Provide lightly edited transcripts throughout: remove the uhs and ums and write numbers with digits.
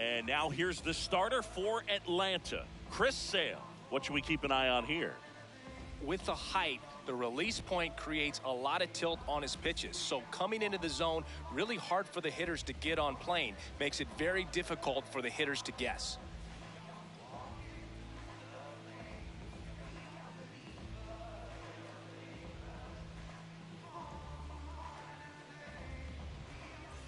And now here's the starter for Atlanta, Chris Sale. What should we keep an eye on here? With the height, the release point creates a lot of tilt on his pitches. So coming into the zone, really hard for the hitters to get on plane. Makes it very difficult for the hitters to guess.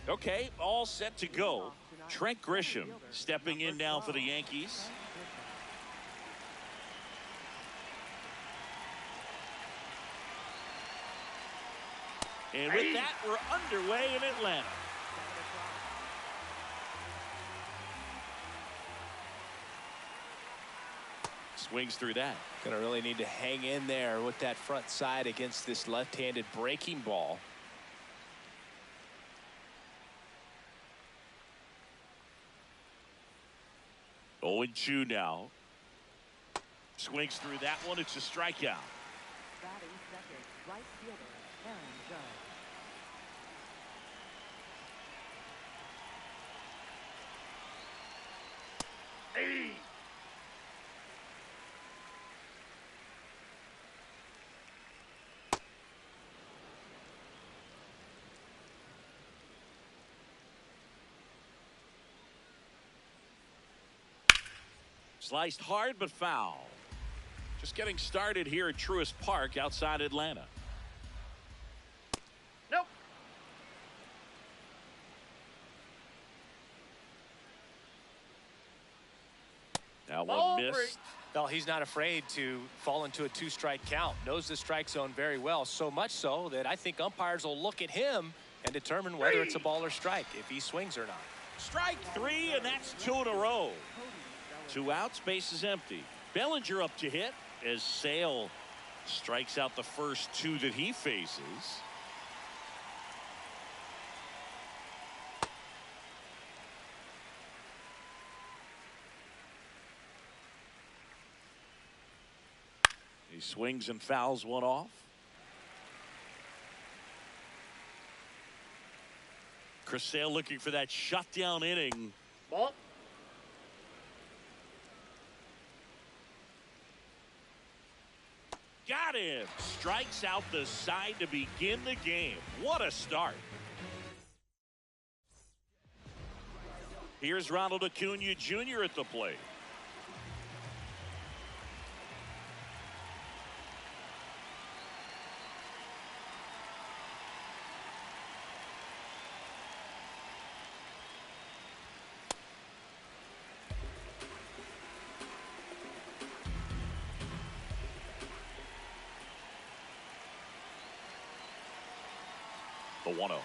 Okay, all set to go. Trent Grisham stepping in now for the Yankees. And with that, we're underway in Atlanta. Swings through that. Gonna really need to hang in there with that front side against this left-handed breaking ball. Oh, 0-2 now. Swings through that one. It's a strikeout. Batting second, right fielder, Aaron Judge. Sliced hard but foul. Just getting started here at Truist Park outside Atlanta. Nope. That one missed. Well, he's not afraid to fall into a two-strike count. Knows the strike zone very well, so much so that I think umpires will look at him and determine whether it's a ball or strike, if he swings or not. Strike three, and that's 2 in a row. 2 outs, base is empty. Bellinger up to hit as Sale strikes out the first 2 that he faces. He swings and fouls one off. Chris Sale looking for that shutdown inning. Ball. Got him. Strikes out the side to begin the game. What a start. Here's Ronald Acuna Jr. at the plate. The 1-0.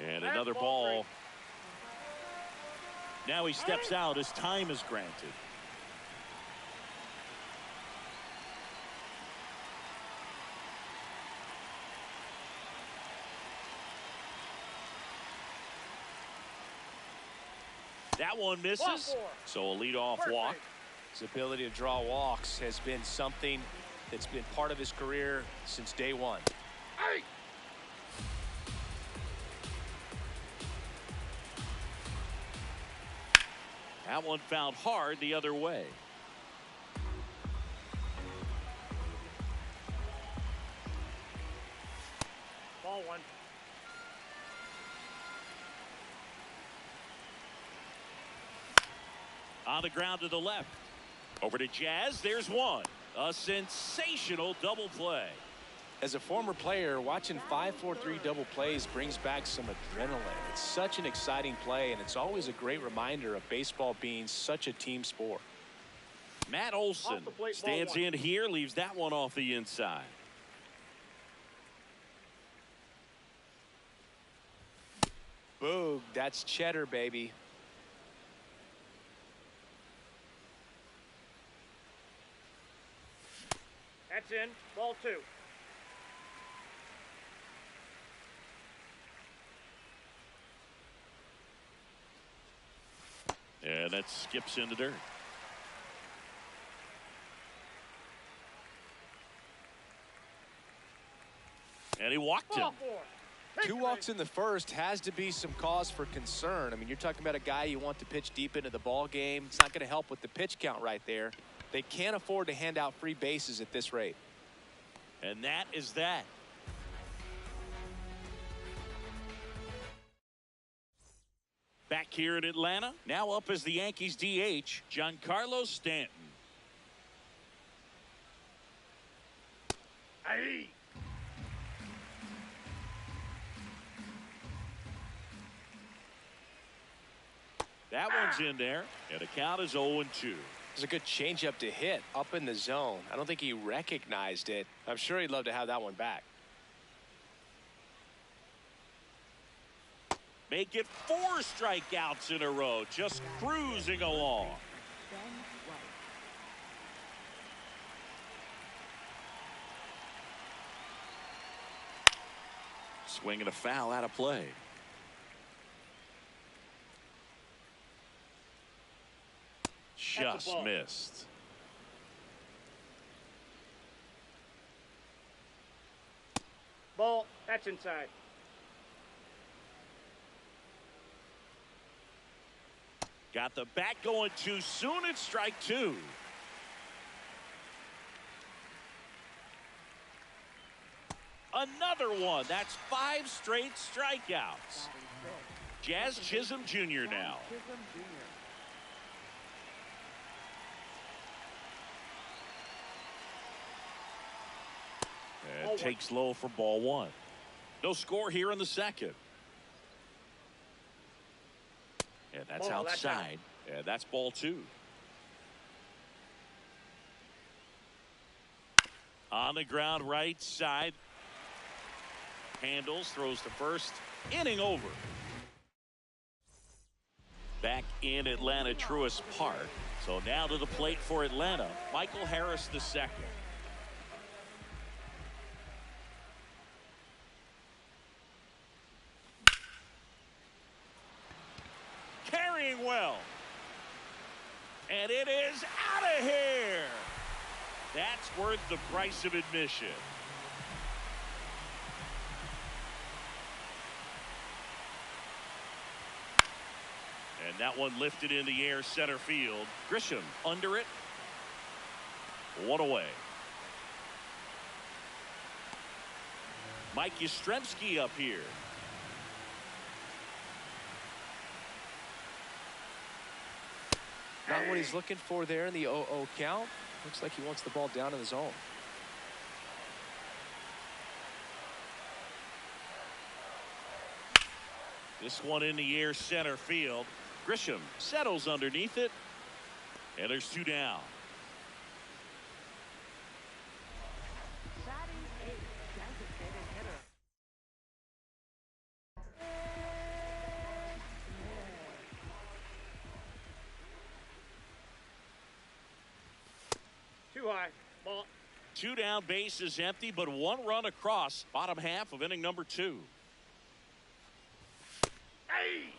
And another ball. Now he steps out as time is granted. That one misses. So a leadoff walk. His ability to draw walks has been something that's been part of his career since day one. Hey! That one found hard the other way. Ball 1. On the ground to the left. Over to Jazz. There's one. A sensational double play. As a former player, watching 5-4-3 double plays brings back some adrenaline. It's such an exciting play, and it's always a great reminder of baseball being such a team sport. Matt Olson stands in here, leaves that one off the inside. Boog, that's cheddar, baby. That's in. Ball 2. And that skips into dirt. And he walked him. Ball 4. Two walks in the first has to be some cause for concern. I mean, you're talking about a guy you want to pitch deep into the ball game. It's not going to help with the pitch count right there. They can't afford to hand out free bases at this rate. And that is that. Back here in Atlanta, now up as the Yankees DH, Giancarlo Stanton. Aye. That one's in there, and the count is 0-2. It's a good changeup to hit up in the zone. I don't think he recognized it. I'm sure he'd love to have that one back. Make it 4 strikeouts in a row, just cruising along. Ben White. Swinging a foul out of play. Just ball. missed. Ball. That's inside. Got the bat going too soon. It's strike 2. Another one. That's 5 straight strikeouts. Jazz Chisholm Jr. now. Chisholm Jr. And takes low for ball 1. No score here in the second. And that's Ball, that's out. outside. And that's ball 2. On the ground right side. Handles, throws to first. Inning over. Back in Atlanta Truist Park. So now to the plate for Atlanta, Michael Harris II. Carrying well. And it is out of here. That's worth the price of admission. And that one lifted in the air center field. Grisham under it. 1 away. Mike Yastrzemski up here. Not what he's looking for there in the 0-0 count. Looks like he wants the ball down in the zone. This one in the air center field. Grisham settles underneath it. And there's 2 down. Batting 8. Designated hitter. Too high. Ball. 2 down, base is empty, but 1 run across. Bottom half of inning number 2. Aye.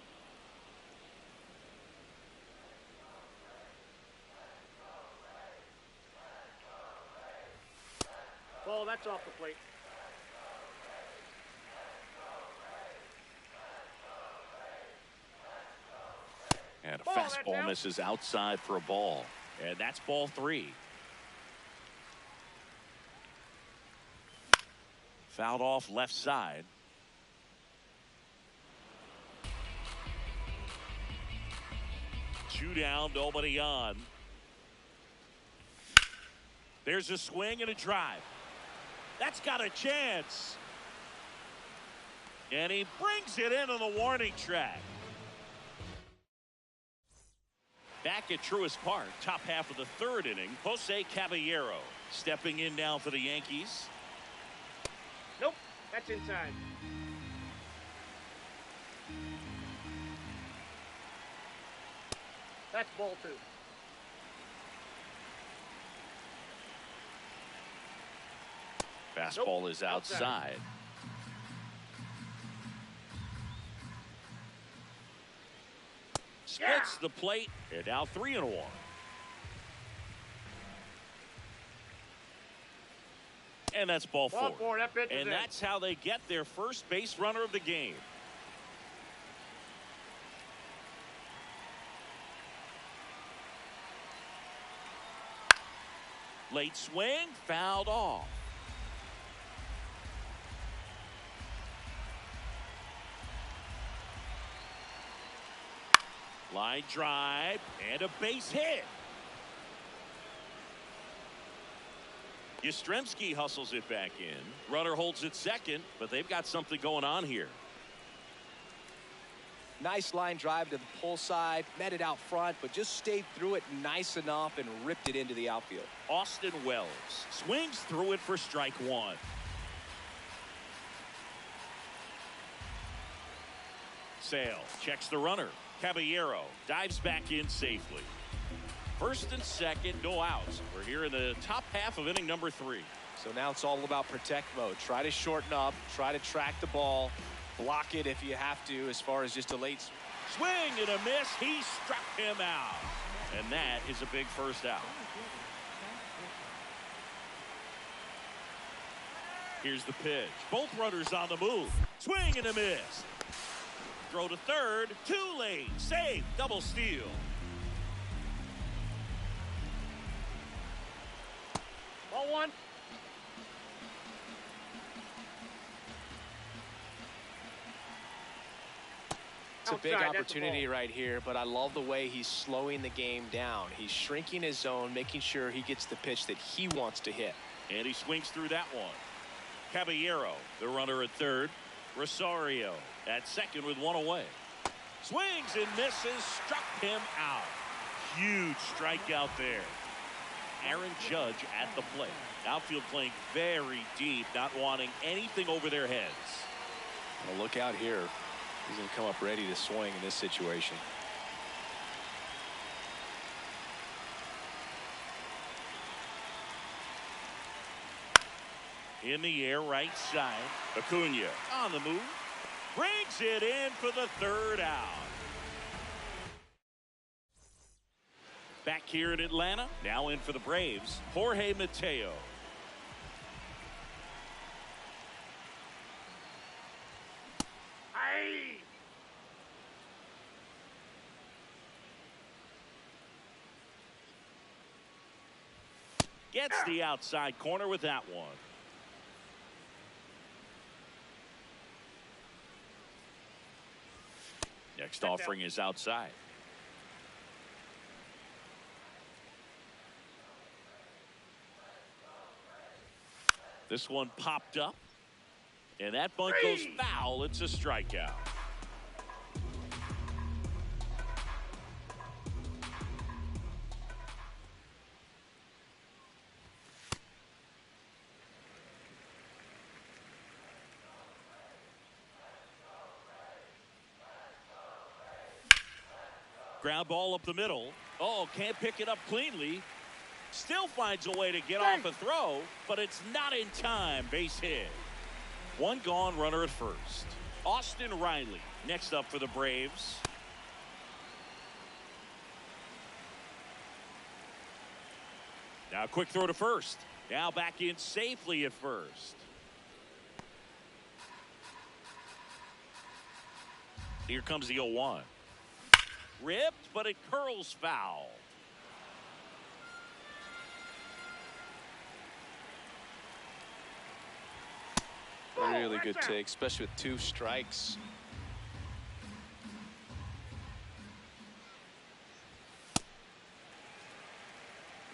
Ball. That's off the plate. And a Ball, that's fastball out. misses outside for a ball. And that's ball 3. Fouled off left side. Two down, nobody on. There's a swing and a drive. That's got a chance. And he brings it into the warning track. Back at Truist Park, top half of the 3rd inning, Jose Caballero stepping in now for the Yankees. Nope. That's inside. That's ball 2. Fastball is outside. Splits the plate, and now 3-1. And that's ball four. And that's how they get their first base runner of the game. Late swing, fouled off. Line drive and a base hit. Yastrzemski hustles it back in. Runner holds it second, but they've got something going on here. Nice line drive to the pull side, met it out front, but just stayed through it nice enough and ripped it into the outfield. Austin Wells swings through it for strike one. Sale checks the runner. Caballero dives back in safely. First and second, no outs. We're here in the top half of inning number 3. So now it's all about protect mode. Try to shorten up, try to track the ball, block it if you have to as far as just a late swing and a miss. He struck him out. And that is a big first out. Here's the pitch. Both runners on the move. Swing and a miss. Throw to third. Too late. Save. Double steal. Ball one. It's a big opportunity right here, but I love the way he's slowing the game down. He's shrinking his zone, making sure he gets the pitch that he wants to hit. And he swings through that one. Caballero, the runner at third. Rosario at second with one away. Swings and misses, struck him out. Huge strikeout there. Aaron Judge at the plate. Outfield playing very deep, not wanting anything over their heads. Well, look out here. He's going to come up ready to swing in this situation. In the air, right side. Acuna on the move. Brings it in for the third out. Back here in Atlanta, now in for the Braves, Jorge Mateo. Aye. Gets the outside corner with that one. Next offering is outside. This one popped up. And that bunt goes foul. It's a strikeout. Ground ball up the middle. Oh, can't pick it up cleanly. Still finds a way to get off a throw, but it's not in time. Base hit. One gone, runner at first. Austin Riley next up for the Braves. Now quick throw to first. Now back in safely at first. Here comes the 0-1. Ripped, but it curls foul. Really good take, especially with 2 strikes.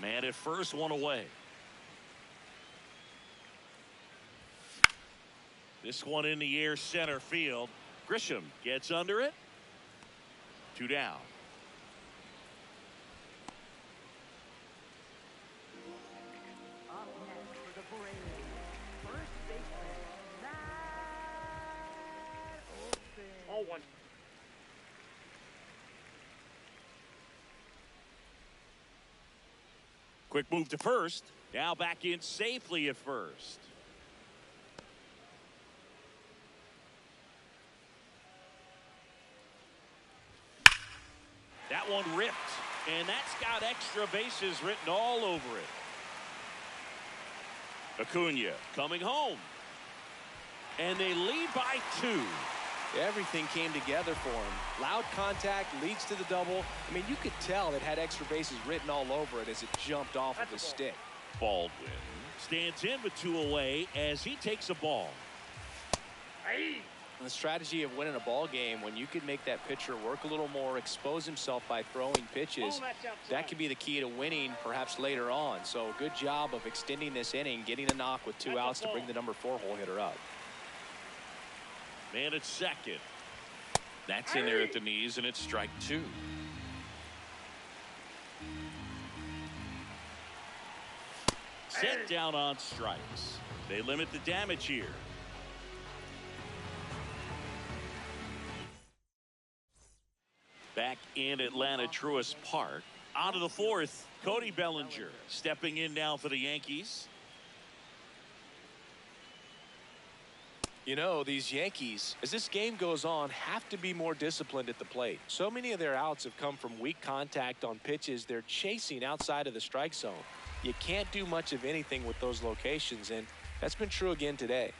Man at first, one away. This one in the air, center field. Grisham gets under it. 2 down. Up next for the Braves, first baseman, Matt Olson. Ball one. Quick move to first. Now back in safely at first. that one ripped. And that's got extra bases written all over it. Acuna coming home. And they lead by 2. Everything came together for him. Loud contact leads to the double. I mean, you could tell it had extra bases written all over it as it jumped off of his stick. Baldwin stands in with 2 away as he takes a ball. Hey. The strategy of winning a ball game, when you can make that pitcher work a little more, expose himself by throwing pitches, that could be the key to winning perhaps later on. So good job of extending this inning, getting a knock with 2 outs to bring the number 4 hole hitter up. Man at second. That's in there at the knees, and it's strike 2. Set down on strikes. They limit the damage here. Back in Atlanta Truist Park. On to the 4th. Cody Bellinger stepping in now for the Yankees. You know, these Yankees, as this game goes on, have to be more disciplined at the plate. So many of their outs have come from weak contact on pitches they're chasing outside of the strike zone. You can't do much of anything with those locations, and that's been true again today.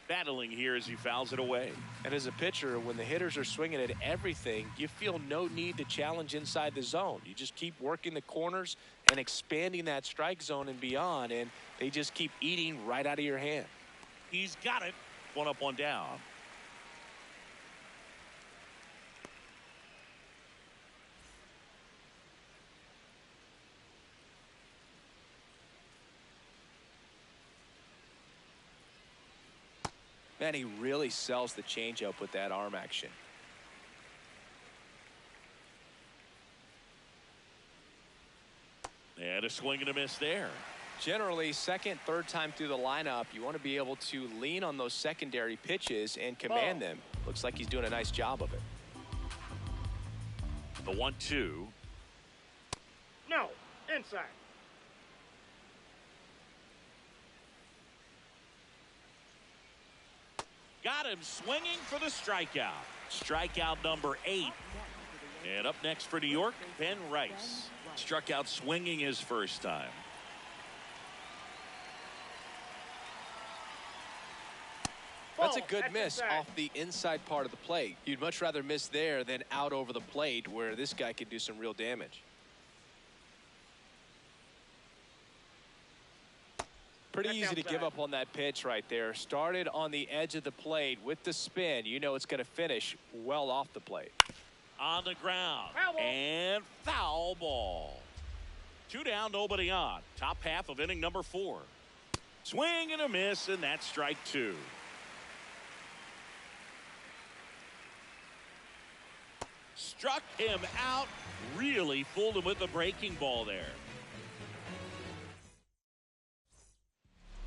Battling here as he fouls it away. And as a pitcher, when the hitters are swinging at everything, you feel no need to challenge inside the zone. You just keep working the corners and expanding that strike zone and beyond, and they just keep eating right out of your hand. He's got it. 1 up, 1 down. Man, he really sells the changeup with that arm action. And a swing and a miss there. Generally, second, third time through the lineup, you want to be able to lean on those secondary pitches and command them. Looks like he's doing a nice job of it. The 1-2. No, inside. Got him swinging for the strikeout. Strikeout number 8. And up next for New York, Ben Rice. Struck out swinging his first time. That's a good miss off the inside part of the plate. You'd much rather miss there than out over the plate, where this guy could do some real damage. Pretty easy to give up on that pitch right there. Started on the edge of the plate with the spin. You know it's going to finish well off the plate. On the ground. Foul ball. And foul ball. 2 down, nobody on. Top half of inning number 4. Swing and a miss, and that's strike 2. Struck him out. Really fooled him with the breaking ball there.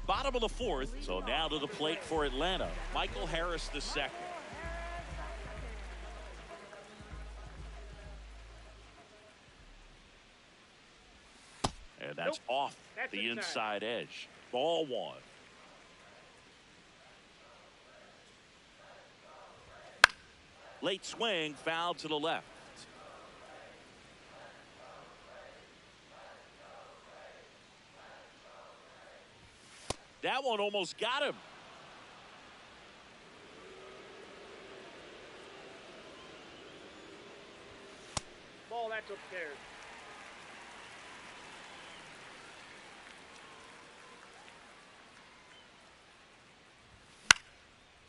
Bottom of the 4th, so now to the plate for Atlanta, Michael Harris II. And that's off the inside edge. Ball 1. Late swing, foul to the left. That one almost got him. Ball, that's upstairs.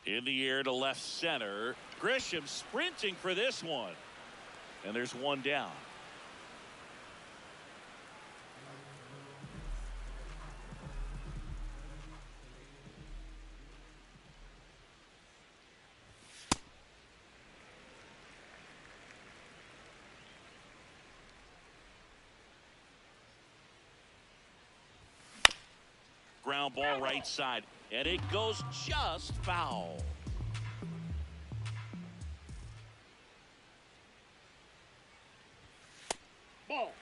In the air to left center. Grisham sprinting for this one. And there's 1 down. Ground ball right side, and it goes just foul. Ball.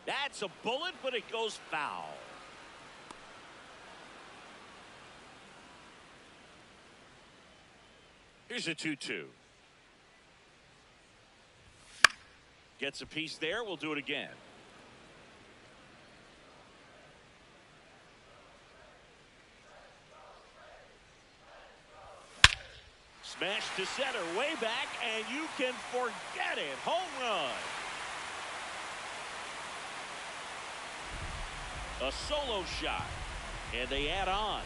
That's a bullet, but it goes foul. Here's a 2-2. Gets a piece there. We'll do it again. Smash to center, way back, and you can forget it. Home run. A solo shot, and they add on.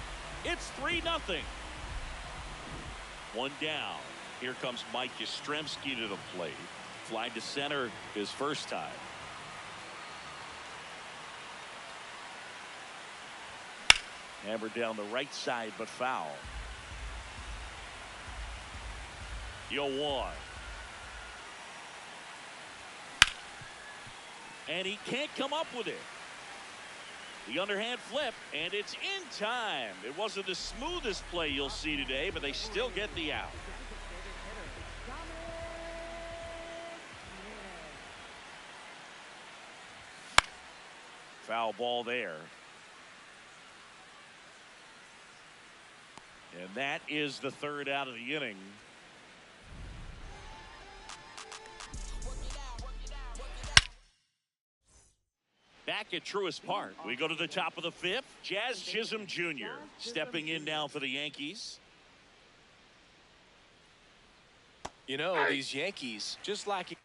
It's 3-0. One down. Here comes Mike Yastrzemski to the plate. Fly to center his first time. Hammered down the right side, but foul. 0-1. And he can't come up with it. The underhand flip, and it's in time. It wasn't the smoothest play you'll see today, but they still get the out. Foul ball there. And that is the third out of the inning. Back at Truist Park, we go to the top of the fifth. Jazz Chisholm Jr. stepping in now for the Yankees. You know, these Yankees, just like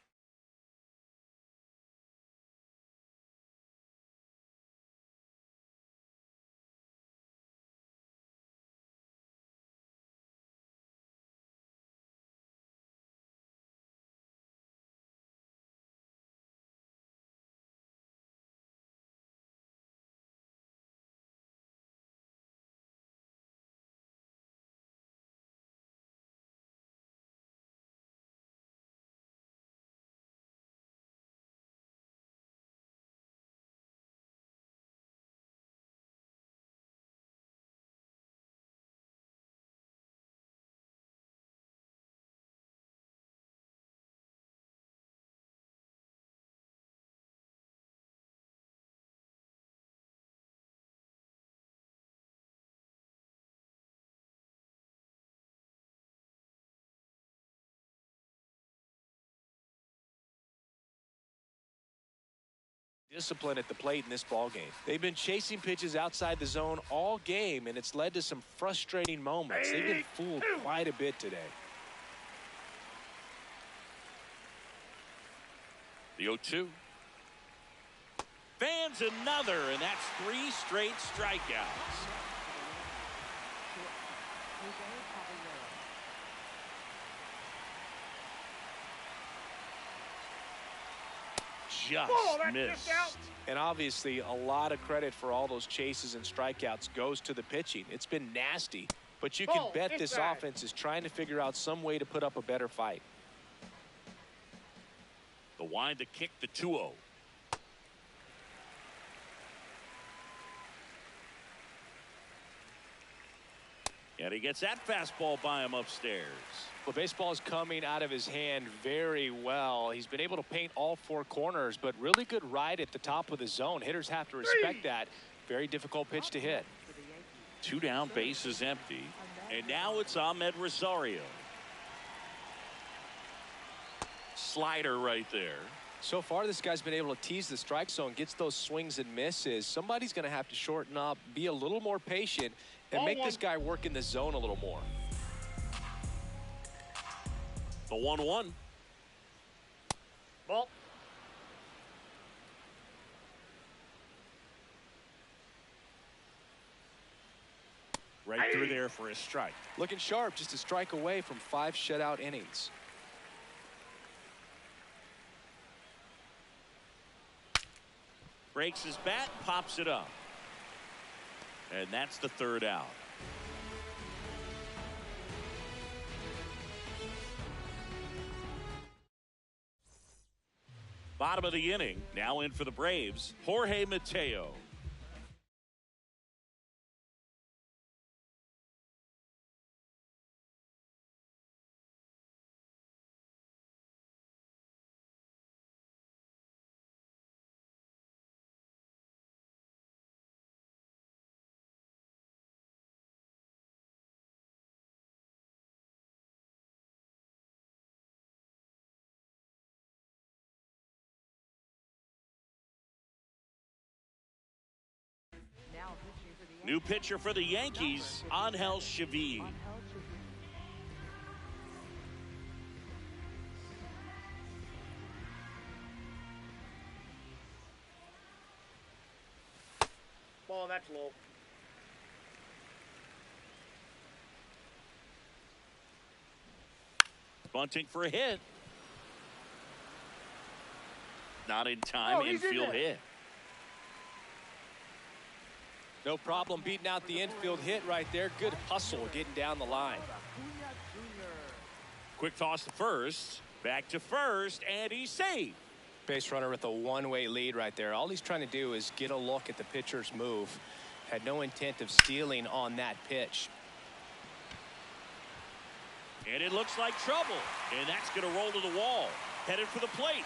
discipline at the plate in this ball game. They've been chasing pitches outside the zone all game, and it's led to some frustrating moments. They've been fooled quite a bit today. The 0-2. Fans another, and that's 3 straight strikeouts. Just missed. And obviously, a lot of credit for all those chases and strikeouts goes to the pitching. It's been nasty, but you can bet this offense is trying to figure out some way to put up a better fight. The wind to kick, the 2-0. And he gets that fastball by him upstairs. Well, baseball is coming out of his hand very well. He's been able to paint all 4 corners, but really good ride at the top of the zone. Hitters have to respect that. Very difficult pitch to hit. 2 down, base is empty. And now it's Ahmed Rosario. Slider right there. So far, this guy's been able to tease the strike zone, gets those swings and misses. Somebody's going to have to shorten up, be a little more patient, and make this guy work in the zone a little more. The 1-1. Ball. Right through there for a strike. Looking sharp, just a strike away from 5 shutout innings. Breaks his bat, pops it up. And that's the third out. Bottom of the inning, now in for the Braves, Jorge Mateo. New pitcher for the Yankees, Angel Chavez. Ball, that's low. Bunting for a hit. Not in time, he's in infield there. hit. No problem beating out the infield hit right there. Good hustle getting down the line. Quick toss to first. Back to first, and he's safe. Base runner with a one-way lead right there. All he's trying to do is get a look at the pitcher's move. Had no intent of stealing on that pitch. And it looks like trouble. And that's going to roll to the wall. Headed for the plate.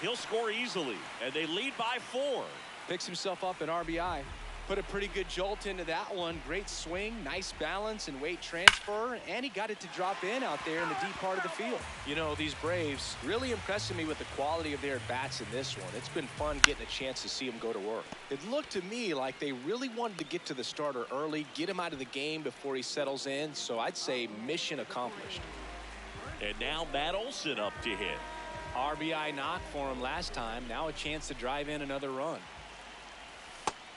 He'll score easily. And they lead by 4. Picks himself up an RBI. Put a pretty good jolt into that one. Great swing, nice balance and weight transfer, and he got it to drop in out there in the deep part of the field. You know, these Braves really impressing me with the quality of their bats in this one. It's been fun getting a chance to see them go to work. It looked to me like they really wanted to get to the starter early, get him out of the game before he settles in, so I'd say mission accomplished. And now Matt Olson up to hit. RBI knock for him last time. Now a chance to drive in another run.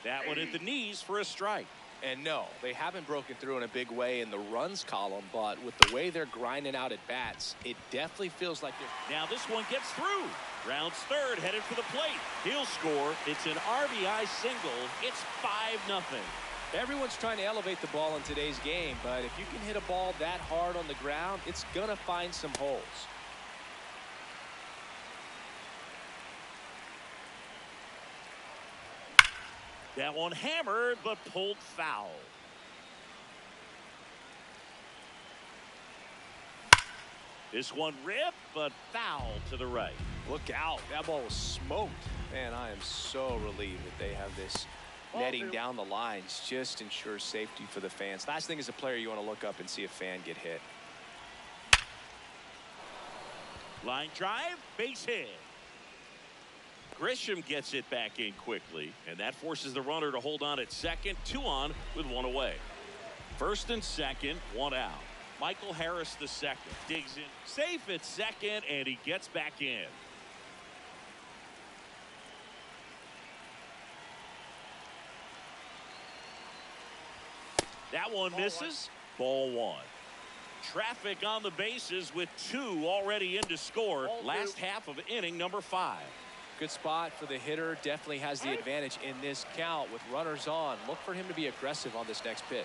That one at the knees for a strike. And no, they haven't broken through in a big way in the runs column, but with the way they're grinding out at bats, it definitely feels like they're... Now this one gets through. Rounds third, headed for the plate. He'll score. It's an RBI single. It's 5-0. Everyone's trying to elevate the ball in today's game, but if you can hit a ball that hard on the ground, it's going to find some holes. That one hammered, but pulled foul. This one ripped, but foul to the right. Look out. That ball was smoked. Man, I am so relieved that they have this netting down the lines. Just ensures safety for the fans. Last thing as a player, you want to look up and see a fan get hit. Line drive, base hit. Grisham gets it back in quickly, and that forces the runner to hold on at second. 2 on with 1 away. First and second, 1 out. Michael Harris the second digs in, safe at second, and he gets back in. That one misses. Ball 1. Traffic on the bases with 2 already in to score. Last half of inning number 5. Good spot for the hitter. Definitely has the advantage in this count with runners on. Look for him to be aggressive on this next pitch.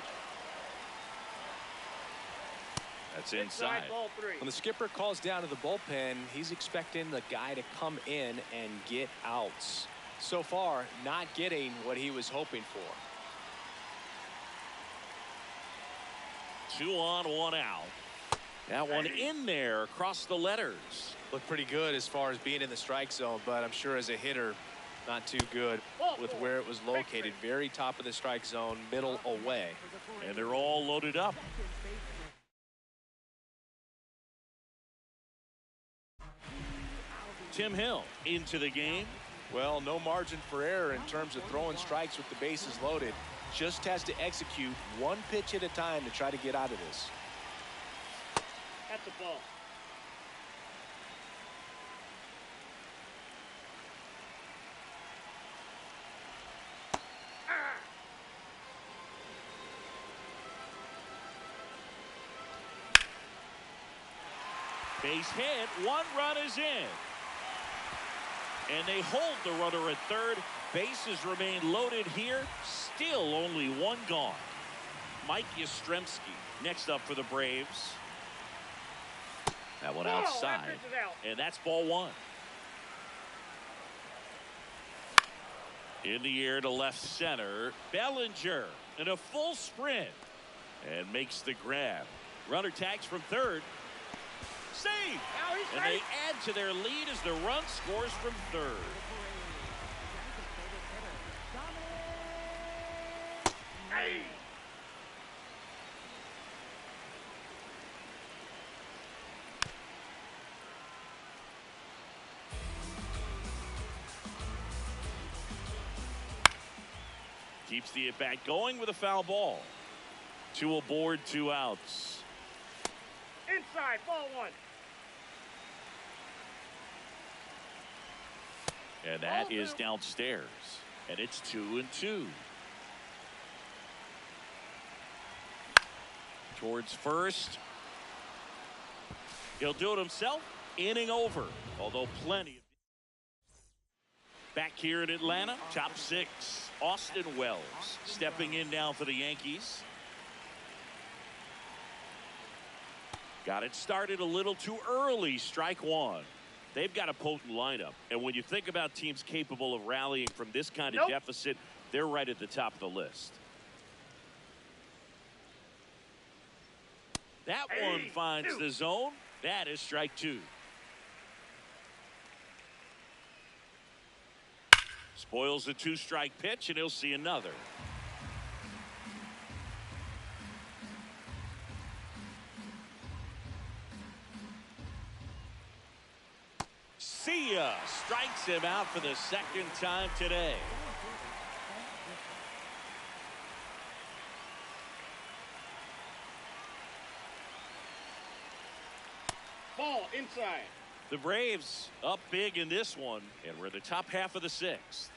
That's inside. Ball 3. When the skipper calls down to the bullpen, he's expecting the guy to come in and get outs. So far, not getting what he was hoping for. 2 on, 1 out. That one in there across the letters. Looked pretty good as far as being in the strike zone, but I'm sure as a hitter, not too good with where it was located. Very top of the strike zone, middle away. And they're all loaded up. Tim Hill into the game. Well, no margin for error in terms of throwing strikes with the bases loaded. Just has to execute 1 pitch at a time to try to get out of this. That's a ball. Base hit. 1 run is in. And they hold the runner at third. Bases remain loaded here. Still only 1 gone. Mike Yastrzemski next up for the Braves. That one outside. And that's ball 1. In the air to left center. Bellinger in a full sprint. And makes the grab. Runner tags from third. Save. And they add to their lead as the run scores from third. Hey. Keeps the at-bat going with a foul ball. 2 aboard, 2 outs. Inside, ball 1. And that is downstairs. And it's 2-2. Towards first. He'll do it himself. Inning over. Although plenty. Back here in Atlanta, top 6. Austin Wells stepping in now for the Yankees. Got it started a little too early. Strike 1. They've got a potent lineup. And when you think about teams capable of rallying from this kind of deficit, they're right at the top of the list. That one finds the zone. That is strike 2. Spoils a 2-strike pitch, and he'll see another. See ya. Strikes him out for the 2nd time today. Ball inside. The Braves up big in this one, and we're in the top half of the 6th.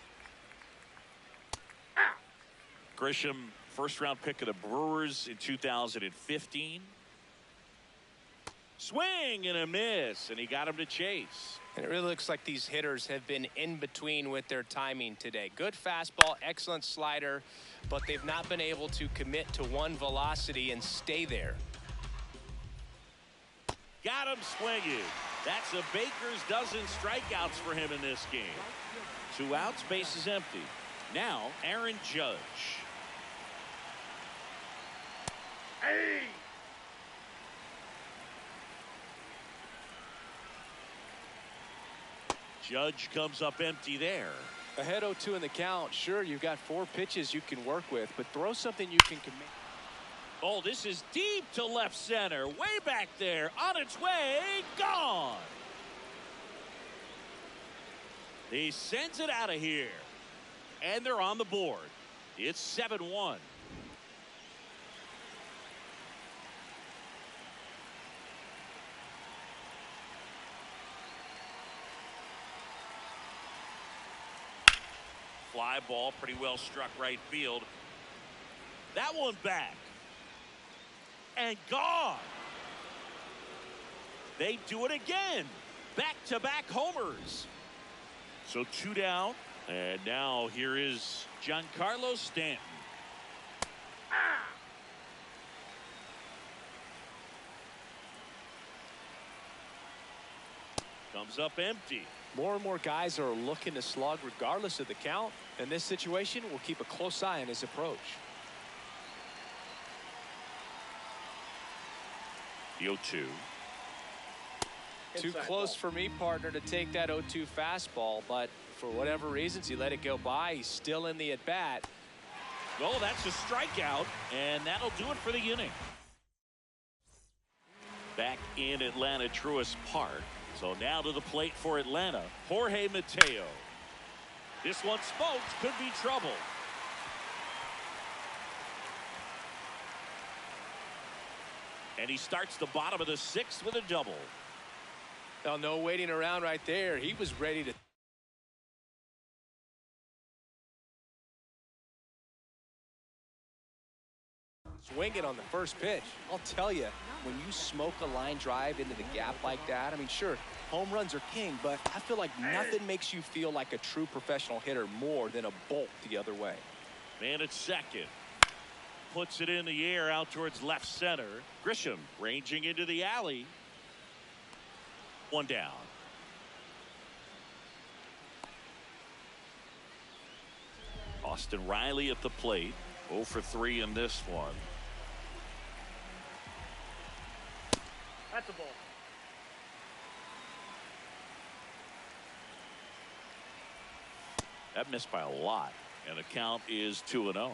Grisham, first-round pick of the Brewers in 2015. Swing and a miss, and he got him to chase. And it really looks like these hitters have been in between with their timing today. Good fastball, excellent slider, but they've not been able to commit to one velocity and stay there. Got him swinging. That's a Baker's dozen strikeouts for him in this game. 2 outs, base is empty. Now, Aaron Judge. Hey! Judge comes up empty there. Ahead 0-2 in the count. Sure, you've got 4 pitches you can work with, but throw something you can commit. Oh, this is deep to left center. Way back there. On its way. Gone. He sends it out of here. And they're on the board. It's 7-1. Fly ball, pretty well struck right field. That one back. And gone. They do it again. Back-to-back homers. So 2 down. And now here is Giancarlo Stanton. Comes up empty. More and more guys are looking to slug regardless of the count. In this situation, we'll keep a close eye on his approach. The 0-2. Too close for me, partner, to take that 0-2 fastball, but for whatever reasons, he let it go by. He's still in the at-bat. Oh, that's a strikeout, and that'll do it for the inning. Back in Atlanta, Truist Park. So now to the plate for Atlanta, Jorge Mateo. This one smoked, could be trouble. And he starts the bottom of the 6th with a double. Now, no waiting around right there. He was ready to. Swing it on the first pitch. I'll tell you, when you smoke a line drive into the gap like that, I mean, sure, home runs are king, but I feel like nothing makes you feel like a true professional hitter more than a bolt the other way. Man at second. Puts it in the air out towards left center. Grisham ranging into the alley. 1 down. Austin Riley at the plate. 0 for 3 in this one. That's a ball. That missed by a lot, and the count is 2-0.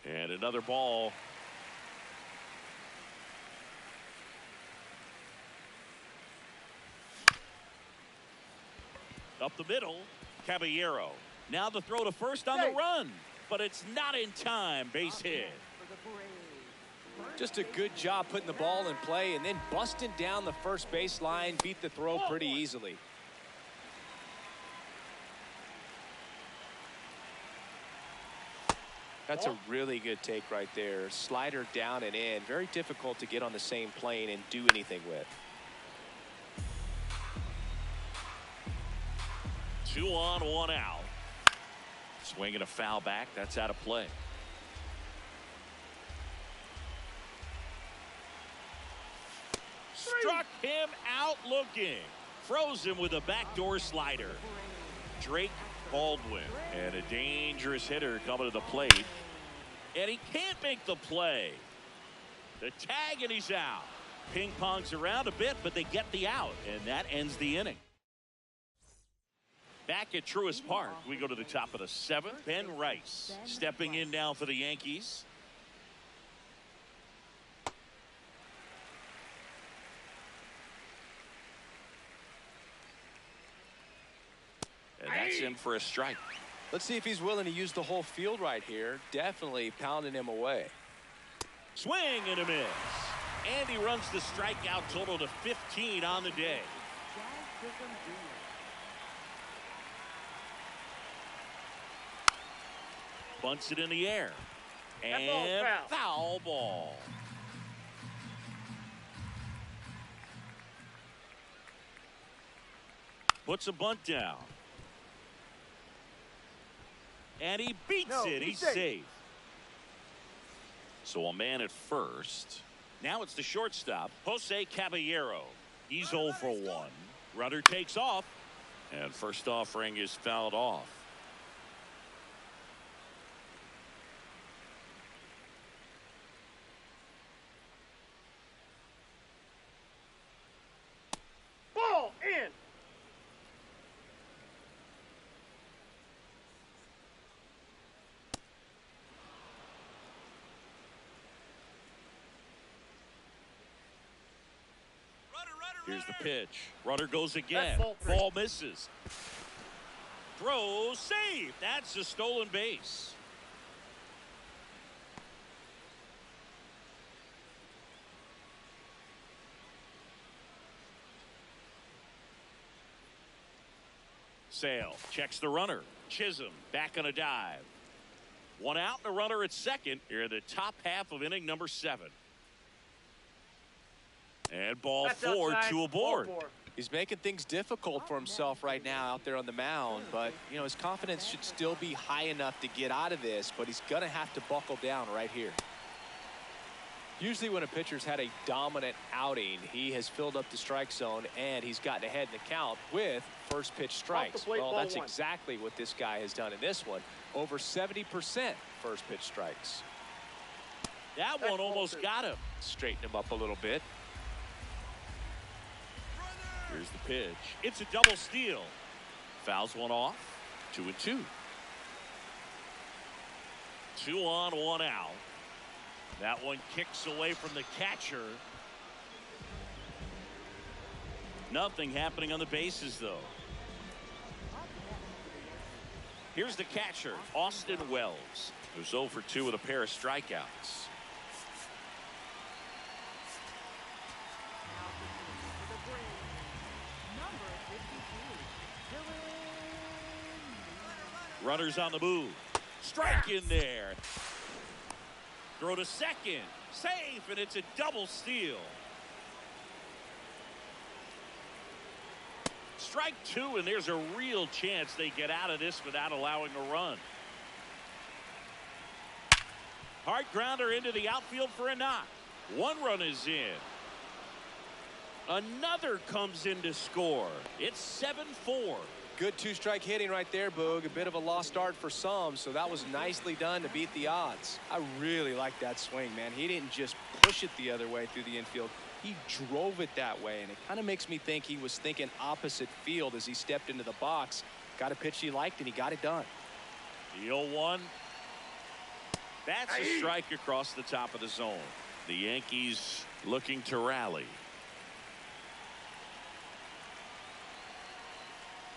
And another ball. Up the middle, Caballero. Now the throw to first on the run, but it's not in time. Base hit. Just a good job putting the ball in play and then busting down the first baseline. Beat the throw pretty easily. That's a really good take right there. Slider down and in. Very difficult to get on the same plane and do anything with. 2 on, 1 out. Swinging a foul back. That's out of play. Struck him out looking. Froze him with a backdoor slider. Drake Baldwin. And a dangerous hitter coming to the plate. And he can't make the play. The tag and he's out. Ping pongs around a bit, but they get the out. And that ends the inning. Back at Truist Park, we go to the top of the 7th. Ben Rice stepping in now for the Yankees. And that's in for a strike. Let's see if he's willing to use the whole field right here. Definitely pounding him away. Swing and a miss. And he runs the strikeout total to 15 on the day. Bunts it in the air. And foul ball. Puts a bunt down. And he beats it. He's safe. So a man at first. Now it's the shortstop, Jose Caballero. He's 0 for 1. Runner takes off. And first offering is fouled off. Ball in. Here's the pitch. Runner goes again. Ball misses. Throw safe. That's a stolen base. Sale checks the runner. Chisholm back on a dive. 1 out and a runner at second here in the top half of inning number 7. And ball 4, 2 aboard. He's making things difficult for himself right now out there on the mound, but you know his confidence should still be high enough to get out of this, but he's gonna have to buckle down right here. Usually when a pitcher's had a dominant outing, he has filled up the strike zone and he's gotten ahead in the count with first pitch strikes. Well, that's exactly what this guy has done in this one. Over 70% first pitch strikes. That one almost got him. Straighten him up a little bit. Here's the pitch. It's a double steal. Fouls one off. 2-2. 2 on, 1 out. That one kicks away from the catcher. Nothing happening on the bases, though. Here's the catcher, Austin Wells, who's 0 for 2 with a pair of strikeouts. Runners on the move. Strike in there. Throw to second. Safe, and it's a double steal. Strike 2, and there's a real chance they get out of this without allowing a run. Hard grounder into the outfield for a knock. 1 run is in. Another comes in to score. It's 7-4. Good 2-strike hitting right there, Boog. A bit of a lost start for some, so that was nicely done to beat the odds. I really like that swing, man. He didn't just push it the other way through the infield. He drove it that way, and it kind of makes me think he was thinking opposite field as he stepped into the box. Got a pitch he liked, and he got it done. The 0-1. That's a strike across the top of the zone. The Yankees looking to rally.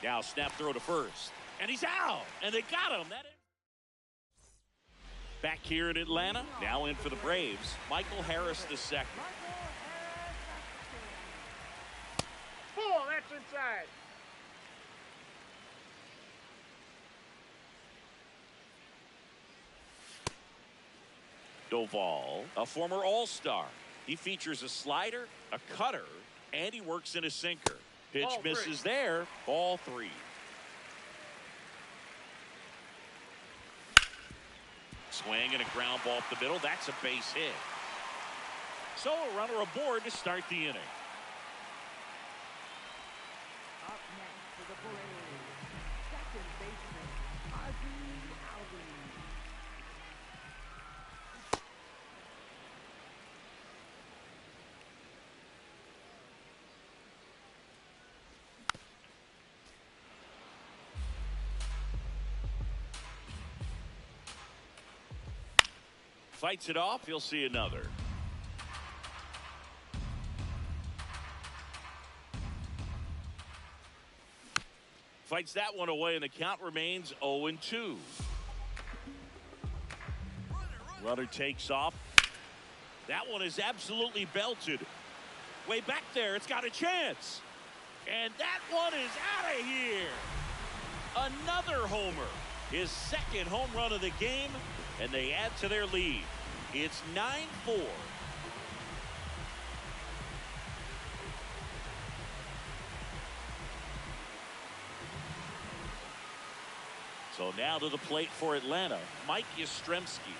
Now snap throw to first. And he's out. And they got him. Back here in Atlanta. Now in for the Braves. Michael Harris II. Ball, that's inside. Doval, a former All-Star. He features a slider, a cutter, and he works in a sinker. Pitch Ball misses three. there. Ball 3. Swing and a ground ball up the middle. That's a base hit. So a runner aboard to start the inning. Up next for the Braves, second baseman, Ozzie Albies. Fights it off. He'll see another. Fights that one away, and the count remains 0-2. Runner takes off. That one is absolutely belted. Way back there, it's got a chance. And that one is out of here. Another homer. His second home run of the game, and they add to their lead. It's 9-4. So now to the plate for Atlanta, Mike Yastrzemski.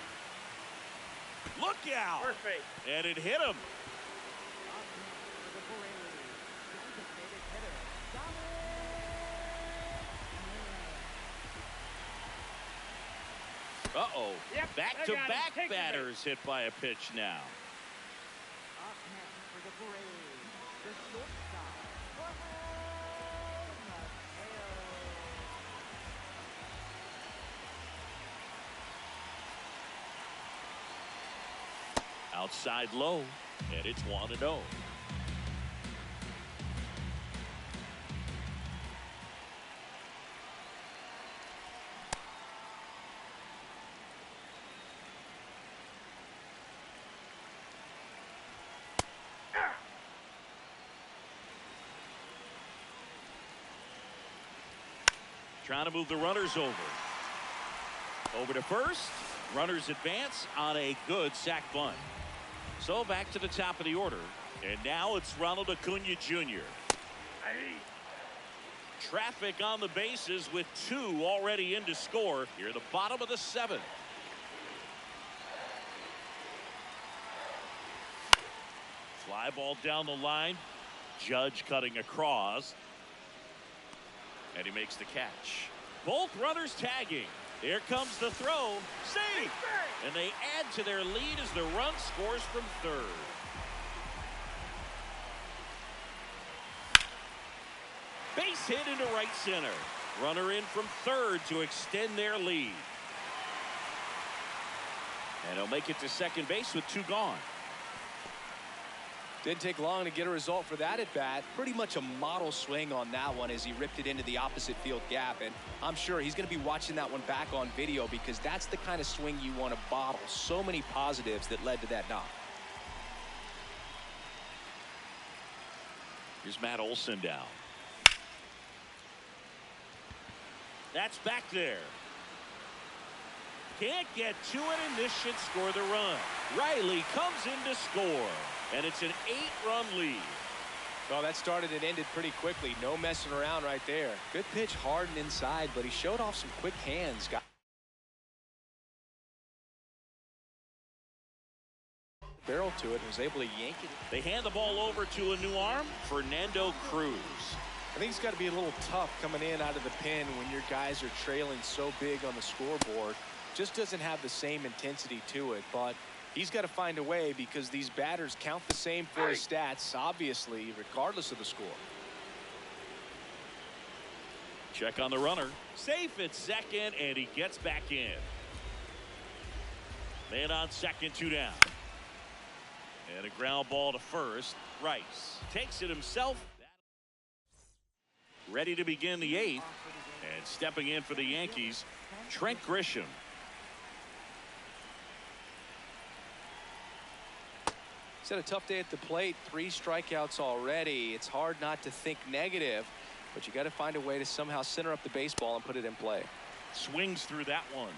Look out! Perfect. And it hit him. Up next for the Braves, designated hitter, Dominic Smith. Uh-oh. Yep, I got him. Back-to-back Take the batters hit by a pitch now. Up next for the Braves, the shortstop, Jorge Mateo. Outside low, and it's 1-0. Trying to move the runners over. Over to first. Runners advance on a good sac bunt. So back to the top of the order. And now it's Ronald Acuna Jr. Traffic on the bases with 2 already in to score here at the bottom of the 7th. Fly ball down the line. Judge cutting across. And he makes the catch. Both runners tagging. Here comes the throw. Safe! And they add to their lead as the run scores from third. Base hit into right center. Runner in from third to extend their lead. And he'll make it to second base with 2 gone. Didn't take long to get a result for that at bat. Pretty much a model swing on that one as he ripped it into the opposite field gap. And I'm sure he's going to be watching that one back on video because that's the kind of swing you want to bottle. So many positives that led to that knock. Here's Matt Olson down. That's back there. Can't get to it, and this should score the run. Riley comes in to score, and it's an 8-run lead. Well, that started and ended pretty quickly. No messing around right there. Good pitch, hard and inside, but he showed off some quick hands. Got barrel to it and was able to yank it. They hand the ball over to a new arm, Fernando Cruz. I think it's got to be a little tough coming in out of the pen when your guys are trailing so big on the scoreboard. Just doesn't have the same intensity to it, but he's got to find a way because these batters count the same for his stats, obviously, regardless of the score. Check on the runner. Safe at second, and he gets back in. Man on second, 2 down. And a ground ball to first. Rice takes it himself. Ready to begin the 8th. And stepping in for the Yankees, Trent Grisham. He's had a tough day at the plate. 3 strikeouts already. It's hard not to think negative, but you got to find a way to somehow center up the baseball and put it in play. Swings through that one.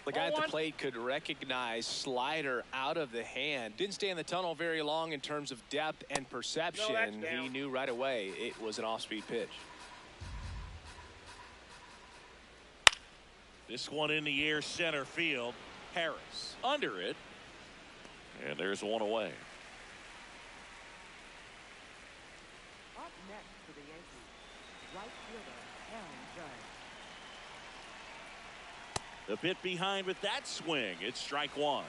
The guy at the plate could recognize slider out of the hand. Didn't stay in the tunnel very long in terms of depth and perception. He knew right away it was an off-speed pitch. This one in the air, center field. Harris under it. And there's one away. Up next for the Yankees, right fielder Aaron Judge. The bit behind with that swing. It's strike 1.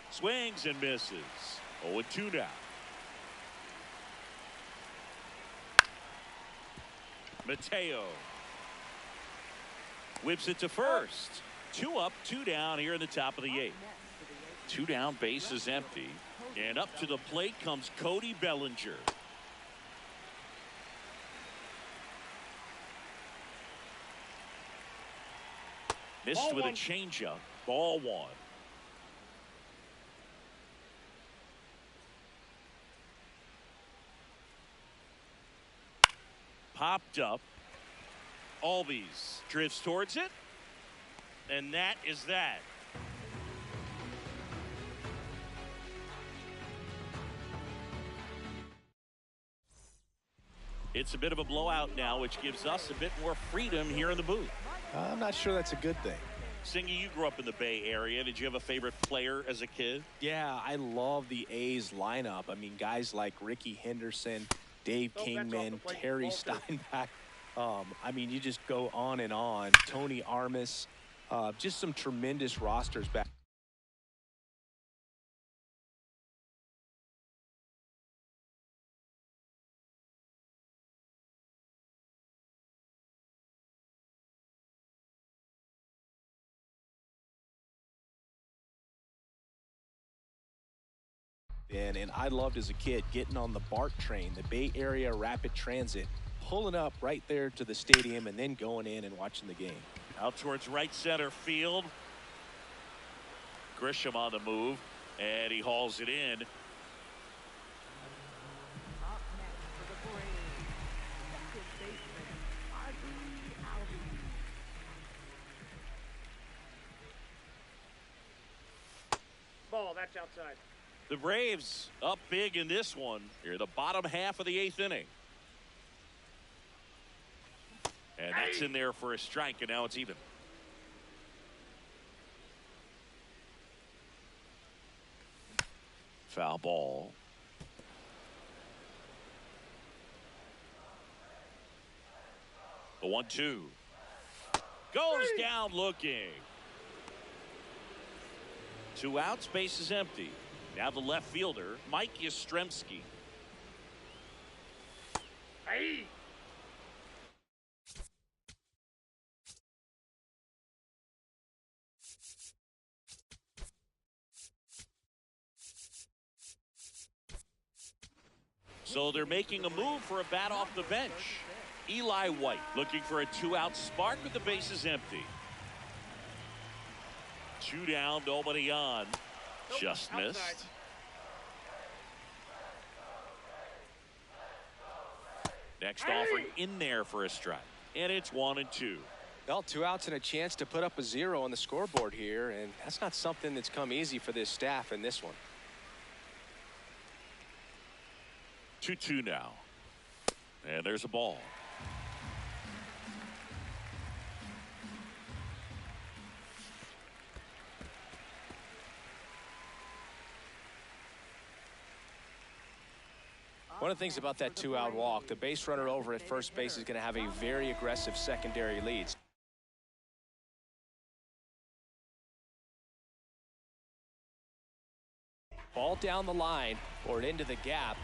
Swings and misses. 0-2 now. Mateo whips it to first. 2 up, 2 down here in the top of the 8th. 2 down, base is empty. And up to the plate comes Cody Bellinger. Missed with a changeup. Ball 1. Popped up. Albies drifts towards it. And that is that. It's a bit of a blowout now, which gives us a bit more freedom here in the booth. I'm not sure that's a good thing. Singy, you grew up in the Bay Area. Did you have a favorite player as a kid? Yeah, I love the A's lineup. I mean, guys like Ricky Henderson, Dave Kingman, Terry Steinbach. I mean, you just go on and on. Tony Armas, just some tremendous rosters back. And I loved as a kid getting on the BART train, the Bay Area Rapid Transit, pulling up right there to the stadium and then going in and watching the game. Out towards right center field. Grisham on the move, and he hauls it in. Up next for the Braves, second baseman Ozzie Albies. Ball, that's outside. The Braves up big in this one. Here, the bottom half of the 8th inning. And that's in there for a strike, and now it's even. Foul ball. The 1-2. Goes down looking. 2 outs, base is empty. Now the left fielder, Mike Yastrzemski. Hey! So they're making a move for a bat off the bench. Eli White looking for a 2-out spark with the bases empty. 2 down, nobody on. Just missed. Outside. Next offering in there for a strike. And it's 1-2. Well, 2 outs and a chance to put up a 0 on the scoreboard here, and that's not something that's come easy for this staff in this one. 2-2 now. And there's a ball. One of the things about that 2-out walk, the base runner over at first base is going to have a very aggressive secondary lead. Ball down the line or into the gap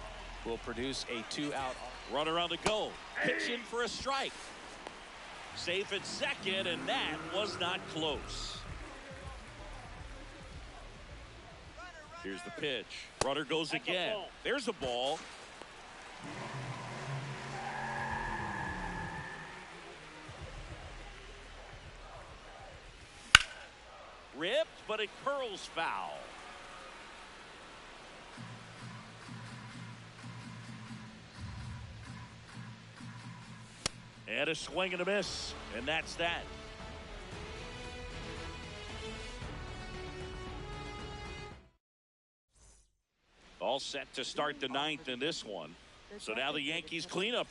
will produce a 2-out. Runner on the go. Pitch in for a strike. Safe at second, and that was not close. Here's the pitch. Runner goes That's a again. ball. There's a ball. Ripped, but it curls foul. And a swing and a miss. And that's that. All set to start the ninth in this one. So now the Yankees clean up.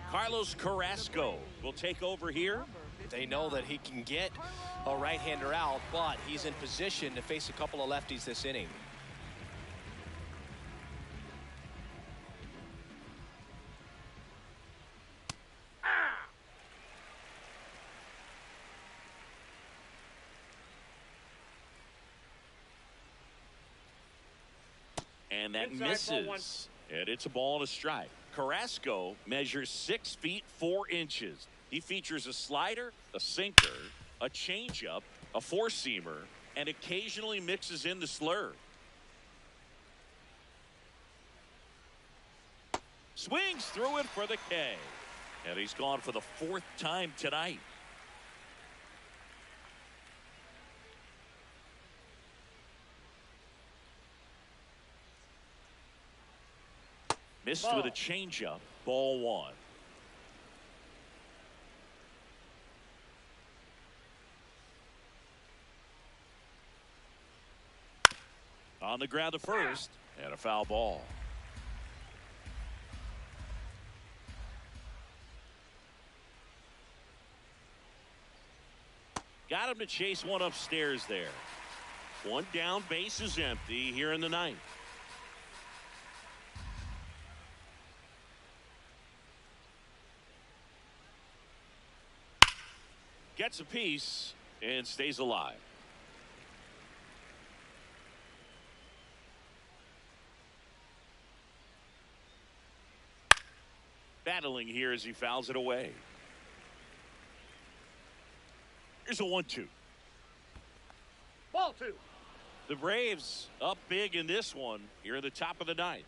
Carlos Carrasco will take over here. They know that he can get a right-hander out, but he's in position to face a couple of lefties this inning. And that Inside, ball misses. And it's a ball and a strike. Carrasco measures 6 feet 4 inches. He features a slider, a sinker, a changeup, a four-seamer, and occasionally mixes in the slurve. Swings through it for the K. And he's gone for the 4th time tonight. Missed with a changeup. Ball 1. On the ground to first. And a foul ball. Got him to chase one upstairs there. One down, base is empty here in the ninth. Gets a piece and stays alive. Battling here as he fouls it away. Here's a 1-2. Ball 2. The Braves up big in this one here in the top of the ninth.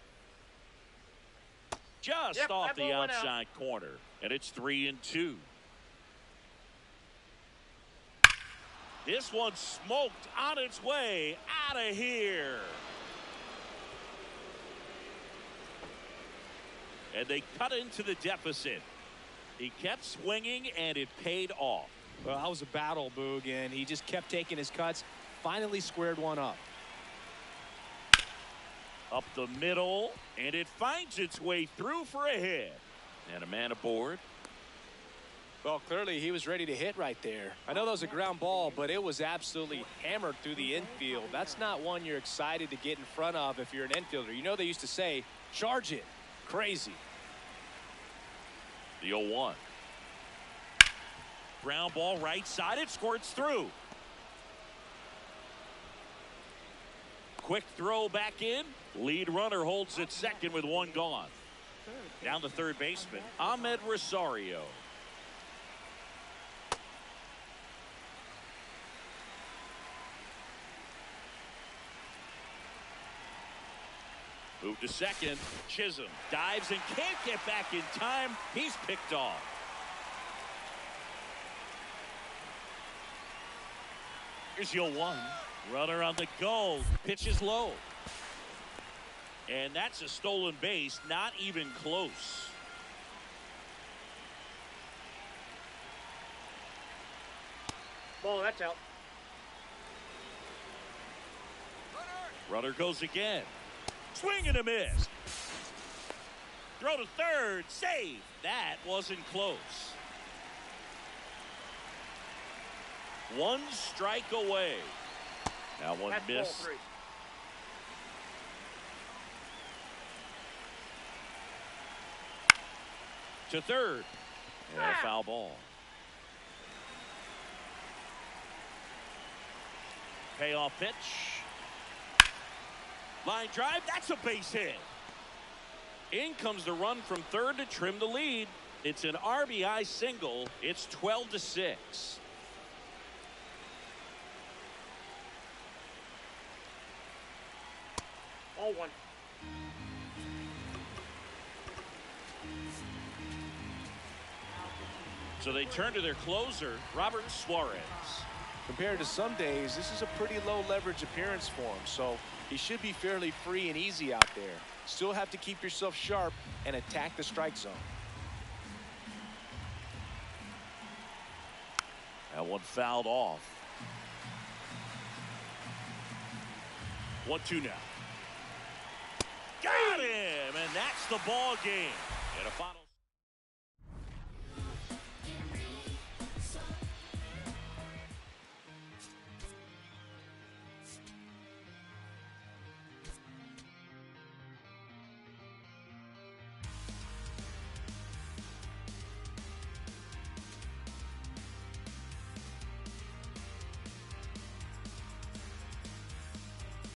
Just off the outside corner, and it's 3-2. This one smoked on its way out of here. And they cut into the deficit. He kept swinging, and it paid off. Well, that was a battle, Boog, and he just kept taking his cuts. Finally squared one up. Up the middle, and it finds its way through for a hit. And a man aboard. Well, clearly he was ready to hit right there. I know that was a ground ball, but it was absolutely hammered through the infield. That's not one you're excited to get in front of if you're an infielder. You know they used to say, charge it. Crazy. The 0-1. Ground ball right side. It squirts through. Quick throw back in. Lead runner holds it second with one gone. Down to third baseman, Ahmed Rosario. Move to second. Chisholm dives and can't get back in time. He's picked off. Here's your 1. Runner on the go. Pitches low. And that's a stolen base. Not even close. Ball, that's out. Runner goes again. Swing and a miss. Throw to third. Save. That wasn't close. One strike away. Now one That's miss. ball 3. To third. And a foul ball. Payoff pitch. Line drive. That's a base hit. In comes the run from third to trim the lead. It's an RBI single. It's 12-6. Ball one. So they turn to their closer, Robert Suarez. Compared to some days, this is a pretty low leverage appearance for him, so he should be fairly free and easy out there. Still have to keep yourself sharp and attack the strike zone. That one fouled off. 1-2 now. Got him, and that's the ball game. And a final.